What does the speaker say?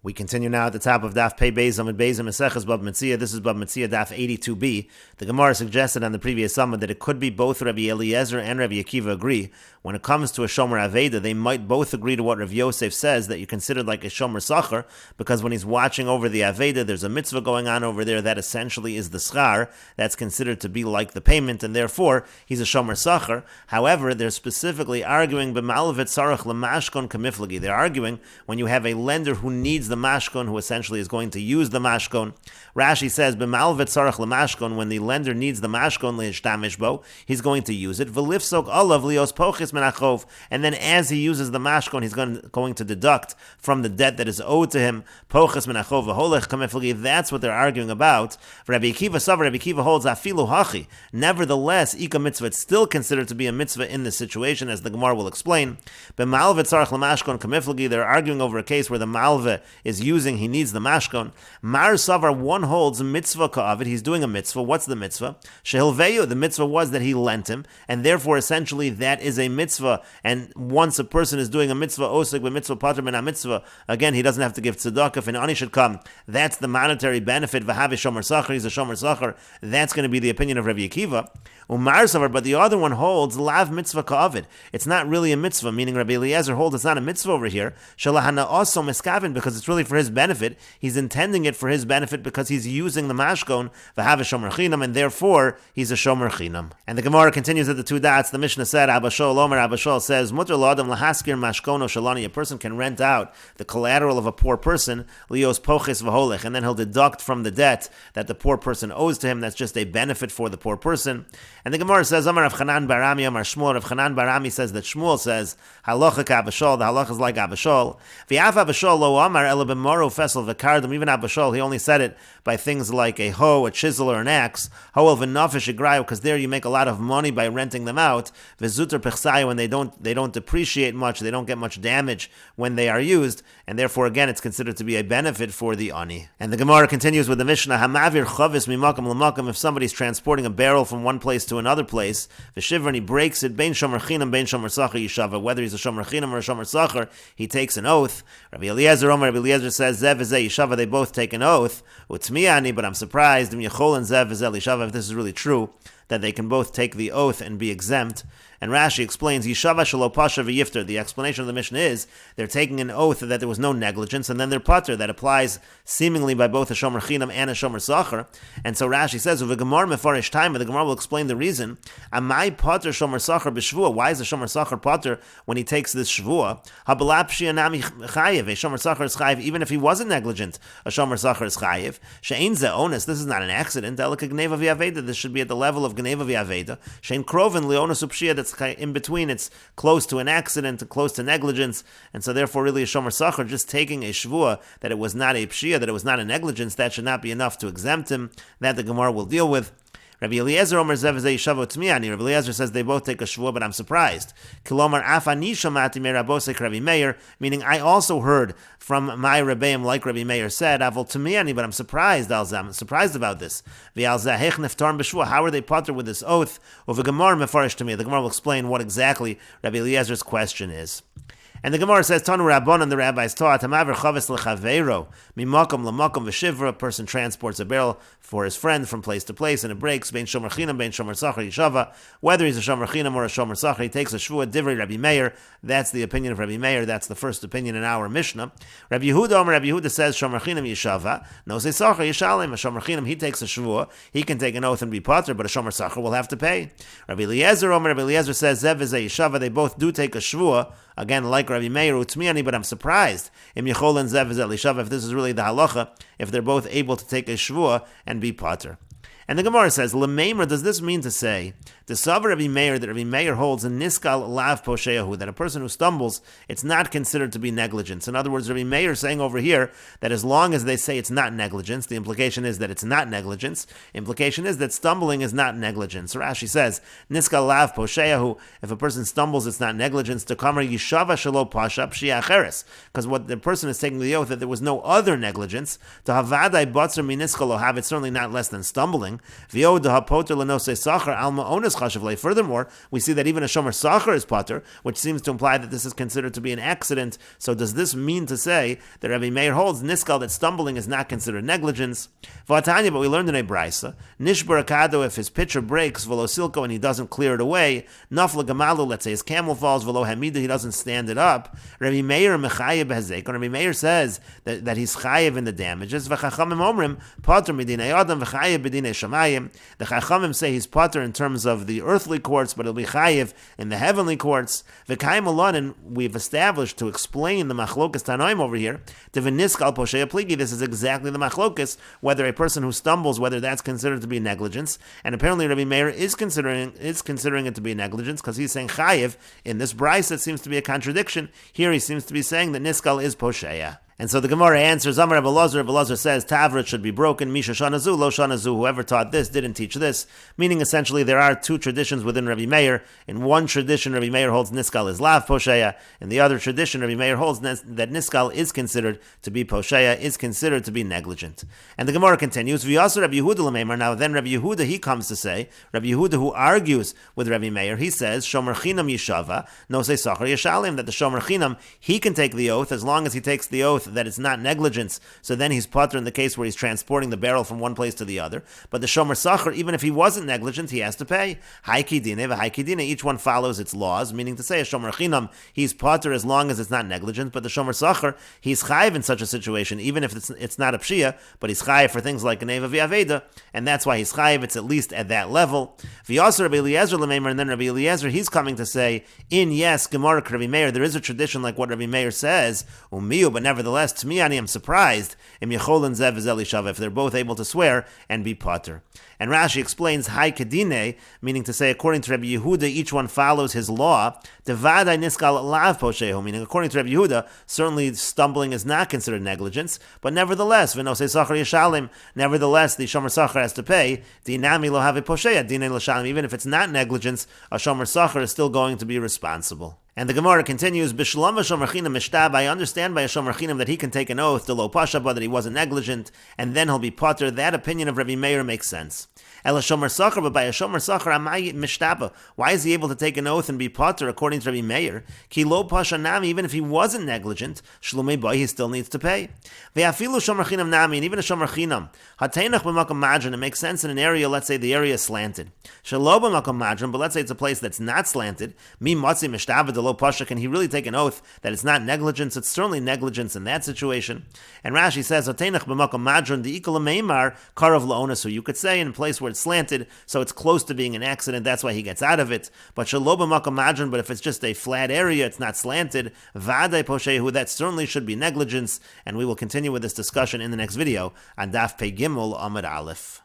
We continue now at the top of Daf Pei Beis Amud Beis Meseches Bava Metzia. This is Bava Metzia Daf 82b. The Gemara suggested on the previous summit that it could be both Rabbi Eliezer and Rabbi Akiva agree. When it comes to a Shomer Aveda, they might both agree to what Rav Yosef says, that you consider like a Shomer Sachar, because when he's watching over the Aveda, there's a mitzvah going on over there that essentially is the schar. That's considered to be like the payment, and therefore he's a Shomer Sachar. However, they're specifically arguing b'malvet sarach lemashkon kamiflagi. They're arguing when you have a lender who needs the mashkon, who essentially is going to use the mashkon. Rashi says b'malvet sarach lemashkon, when the lender needs the mashkon leishtamish bo, he's going to use it. V'lifsok olav lios pochis menachov, and then as he uses the mashkon, he's going to deduct from the debt that is owed to him. Pochis menachov v'holech kamiflagi. That's what they're arguing about. Rabbi Akiva holds afilu hachi. Nevertheless, ika mitzvah, it's still considered to be a mitzvah in this situation, as the Gemara will explain. B'malvet sarach lemashkon kamiflagi. They're arguing over a case where the malve is using, he needs the mashkon. Mar savar, one holds mitzvah ka'avid, he's doing a mitzvah. What's the mitzvah? Shehilveyu, the mitzvah was that he lent him, and therefore essentially that is a mitzvah. And once a person is doing a mitzvah, osik b'mitzvah pater ben mitzvah, again he doesn't have to give tzedakah if an ani should come. That's the monetary benefit. V'havi shomer sachar, he's a shomer sachar. That's going to be the opinion of Rabbi Akiva. Umar savar, but the other one holds lav mitzvah ka'avid. It's not really a mitzvah, meaning Rabbi Eliezer holds it's not a mitzvah over here. Shalahana also miskavin, because it's really for his benefit. He's intending it for his benefit because he's using the mashkon, v'hav shomer chinam, and therefore he's a shomer chinam. And the Gemara continues at the two dots. The Mishnah said, Abba Shol Omer, Abba Shol says, Mutter l'adam lahaskir mashkono shalani, a person can rent out the collateral of a poor person, lios pochis v'holech, and then he'll deduct from the debt that the poor person owes to him. That's just a benefit for the poor person. And the Gemara says, Amar Rav Chanan Barami, Amar Shmuel. Rav Chanan Barami says that Shmuel says, halacha ka Abba Shol, the halacha is like Abba Shol. V'af Abba Shol lo amar ele b'moro fesel v'kardim. Even Abba Shol, he only said it by things like a hoe, a chisel, or an axe. Hoel v'nafesh igrayu, because there you make a lot of money by renting them out. V'zuter pechsayu, when they don't depreciate much, they don't get much damage when they are used, and therefore again it's considered to be a benefit for the ani. And the Gemara continues with the Mishnah, hamavir chavis mimakam l'makam. If somebody's transporting a barrel from one place to another place, v'shivra, and he breaks it, bein shomer chinam, bein shomer sachar yishava, whether he's a shomer chinam or a shomer sachar, he takes an oath. Rabbi Eliezer says, zev v'zeh yishava, they both take an oath. Utzmiani, but I'm surprised, im yechol and zev v'zeh yishava, if this is really true, that they can both take the oath and be exempt. And Rashi explains, Yishava shelo pasha v'yifter. The explanation of the Mishnah is they're taking an oath that there was no negligence, and then they're pater. That applies seemingly by both a shomer chinam and a shomer sachar. And so Rashi says, Uvegemar mefarish time, the Gemara will explain the reason. Amai pater shomer sachar b'shvua. Why is the shomer sachar pater when he takes this shvua? Habalap shianami chayiv. A shomer sachar is chayiv even if he wasn't negligent. A shomer sachar is chayiv. She'ein ze onus. This is not an accident. Elika gneva v'aveda. This should be at the level of gneva v'aveda. She'ein kroven leonus upshia. That's in between, it's close to an accident and close to negligence, and so therefore really a shomer sachar, just taking a shvua that it was not a pshia, that it was not a negligence, that should not be enough to exempt him. That the Gemara will deal with. Rabbi Eliezer Omer zev v'zeh yishava utzmiani. Rabbi Eliezer says they both take a shvua, but I'm surprised. Kilomar af ani shamati me rabosek Rabbi Meir, meaning I also heard from my Rebbeim, like Rabbi Meir said, avol tmiani, but I'm surprised. I'm surprised about this. V'al zeh hech neftarm b'shvua. How are they pater with this oath? Uvegemar mefarish to me. The Gemara will explain what exactly Rabbi Eliezer's question is. And the Gemara says, Tanu Rabbanan, the rabbis taught, Hamaver chaves lechaveiro, mimakom lamakom v'shivra. A person transports a barrel for his friend from place to place, and it breaks. Bein shomer chinam, bein shomer sachar yishava. Whether he's a shomer chinam or a shomer sachar, he takes a shvua. Divrei Rabbi Meir. That's the opinion of Rabbi Meir. That's the first opinion in our Mishnah. Rabbi Yehuda says shomer chinam yishava. No say sachar yishalim. A shomer chinam, he takes a shvua. He can take an oath and be pater, but a shomer sachar will have to pay. Rabbi Eliezer says zev v'zeh yishava. They both do take a shvua. Again, like Rabbi Meir, utzmiani, but I'm surprised. Im yechol and zev v'zeh yishava, if this is really the halacha, if they're both able to take a shvua and be pater. And the Gemara says, L'meimer, does this mean to say, the Savar Rabbi Meir, that Rabbi Meir holds a niskal lav posheyahu, that a person who stumbles, it's not considered to be negligence. In other words, Rabbi Meir is saying over here that as long as they say it's not negligence, the implication is that it's not negligence. Implication is that stumbling is not negligence. Rashi says, niskal lav posheyahu, if a person stumbles, it's not negligence. To kamar yishava shelo pasha pshia acheres, because what the person is taking the oath that there was no other negligence. To havadai batzer miniskal lo have, it's certainly not less than stumbling. saying. Furthermore, we see that even a shomer sachar is pater, which seems to imply that this is considered to be an accident. So does this mean to say that Rabbi Meir holds niskal that stumbling is not considered negligence? But we learned in a brisa, nishbar akado, if his pitcher breaks, velo silko, and he doesn't clear it away, nafla gamalu, let's say his camel falls, velo hamida, he doesn't stand it up. Rabbi Meir mechayev hazek, Rabbi Meir says that he's chayev in the damages. V'chachamim omrim pater midinei adam v'chayev b'dinei shamayim. The chachamim say he's pater in terms of the earthly courts, but he'll be chayev in the heavenly courts. V'kayim alon, and we've established to explain the machlokas tanoim over here. T'v'niskal poshei pligi. This is exactly the machlokas, whether a person who stumbles, whether that's considered to be negligence. And apparently Rabbi Meir is considering it to be negligence, because he's saying chayev. In this brisa, it seems to be a contradiction. Here he seems to be saying that niskal is posheya. And so the Gemara answers, Amar Rabbi Elazar says, Tavrit should be broken, Misha Shanazu, Lo Shanazu, whoever taught this didn't teach this, meaning essentially there are two traditions within Rabbi Meir. In one tradition, Rabbi Meir holds Niskal is Lav Posheya. In the other tradition, Rabbi Meir holds that Niskal is considered to be Posheya, is considered to be negligent. And the Gemara continues, V'yasar Rabbi Yehuda l'meimar. Now then Rabbi Yehuda, he comes to say, Rabbi Yehuda who argues with Rabbi Meir, he says, Shomer Chinam Yishava, Nosei Sachar Yishalim, that the Shomer Chinam, he can take the oath as long as he takes the oath that it's not negligence, so then he's pater in the case where he's transporting the barrel from one place to the other. But the shomer sachar, even if he wasn't negligent, he has to pay. Haiki dine v'haiki dine, each one follows its laws, meaning to say a shomer chinam, he's pater as long as it's not negligent, but the shomer sachar, he's chayiv in such a situation, even if it's not a pshia, but he's chayiv for things like neva v'aveda, and that's why he's chayiv, it's at least at that level. V'yasar Rabbi Eliezer l'meimer, and then Rabbi Eliezer, he's coming to say, in yes, Gemara Rabbi Meir, there is a tradition like what Rabbi Meir says, umiyu, but nevertheless, to me, I am surprised if they're both able to swear and be pater. And Rashi explains hai kedine, meaning to say according to Rabbi Yehuda, each one follows his law. Devadai niskal lav poshehu, meaning according to Rabbi Yehuda, certainly stumbling is not considered negligence, but nevertheless, v'nosei sachar yishalim, nevertheless the shomer sachar has to pay. Dinami lo have posheya dinei l'shalim, even if it's not negligence, a shomer sachar is still going to be responsible. And the Gemara continues, B'shalom v'shomer chinam mishtab, I understand by a shomer chinam that he can take an oath to lo pashaba, that he wasn't negligent, and then he'll be pater. That opinion of Rabbi Meir makes sense. El shomer sachar, but by a shomer sachar, amay mishtaba. Why is he able to take an oath and be pater according to Rabbi Meir? Ki lo pasha nami, even if he wasn't negligent, shlumei boy, he still needs to pay. Ve'afilu shomer chinam nami, and even a shomer chinam, hateinach b'makom madron, it makes sense in an area, let's say the area is slanted. Shelo b'makom madron, but let's say it's a place that's not slanted. Mi matzi mishtaba lo pasha, can he really take an oath that it's not negligence? It's certainly negligence in that situation. And Rashi says, Oteinach b'makom madron de'ikol meimar karav la'ona. So you could say in a place where it's slanted, so it's close to being an accident, that's why he gets out of it. But shelo b'makom madron, but if it's just a flat area, it's not slanted, vadai poshehu, that certainly should be negligence. And we will continue with this discussion in the next video on Daf Pei Gimel Amud Aleph.